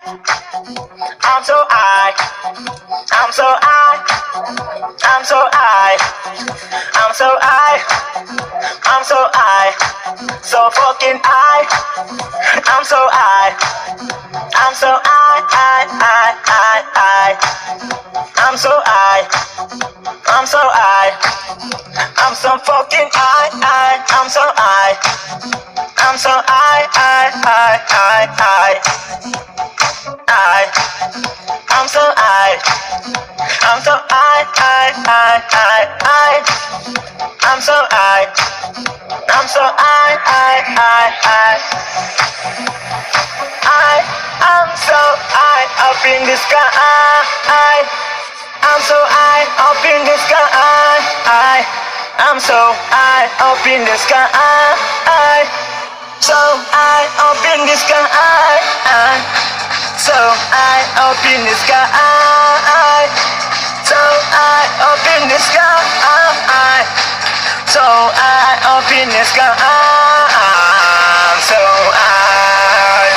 I'm so high. I'm so high. I'm so high. I'm so high. I'm so high. So fucking high. I'm so high. I'm so high, high. I'm so high. I'm so high. I'm so fucking high. I'm so high. I'm so high. I'm so high. I'm so high. I'm so high. I'm so high. I am so high up in the sky. I'm so high up in the sky. I'm so high up in the sky. So high up in the sky. So high up in the sky. So high up in the sky. So high up in the sky. So high.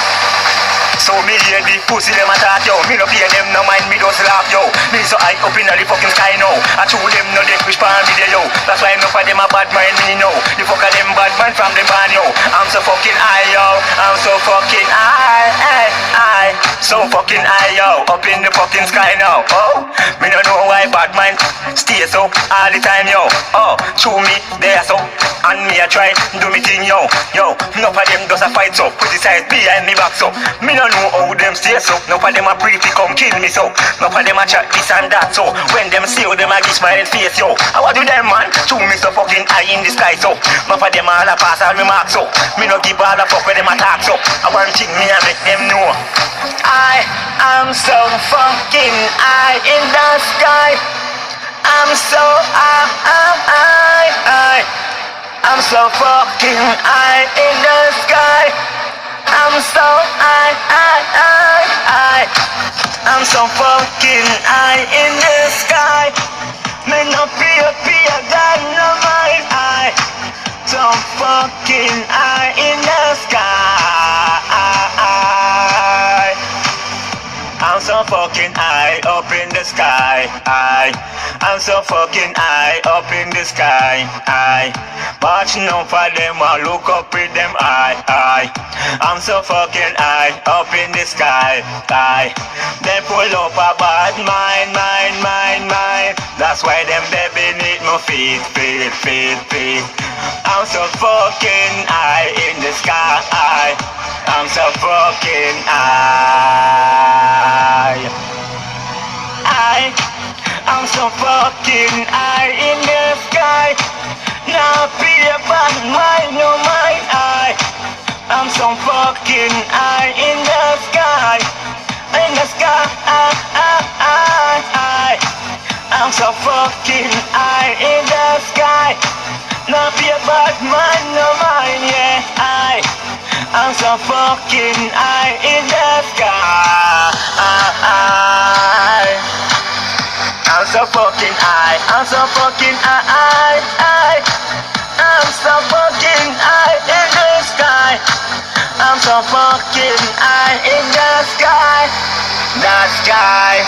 So me hear the pussy them attack yo. Me no fear them, no mind me just laugh yo. Me so high up in the fucking sky now. I chew them no dead wish pan me there yo. That's why enough of them a bad mind me know. The fuck of them bad man from the band yo. I'm so fucking high yo. I'm so fucking high. So fucking high yo. Up in the fucking sky now. Oh, me no know why bad mind stay so all the time yo. Oh, chew me there so. And me a try do me thing yo. Yo, enough of them just a fight so. Criticize behind me back so. Me no know how them stay so. Enough of them a briefly come kill me so. Enough of them a chat this and that so. When them see how them a give smiling face yo. I what do them man? Chew me so fucking high in the sky so. Enough of them all a pass all me mark so. Me no give all a fuck when them a talk so. I want thing me a make them know. I am so fucking high in the sky. I'm so high. I'm so fucking high in the sky. I'm so high. I'm so fucking high in the sky. Me no fear God no mind high. So fucking high in the sky. I'm so fucking high up in the sky. I'm so fucking high up in the sky. Watching out for them, I look up with them eye. I'm so fucking high up in the sky. They pull up a bad mind. That's why them baby need my feet. I'm so fucking high in the sky. I'm so fucking high. I'm so fucking high in the sky. Now fear bad mind, no mind high. I'm so fucking high in the sky. In the sky. I'm so fucking high in the sky. Now fear bad mind, no mind, yeah. I'm so fucking high in the sky. I'm so fucking high. I'm so fucking high. I'm so fucking high in the sky. I'm so fucking high in the sky. The sky.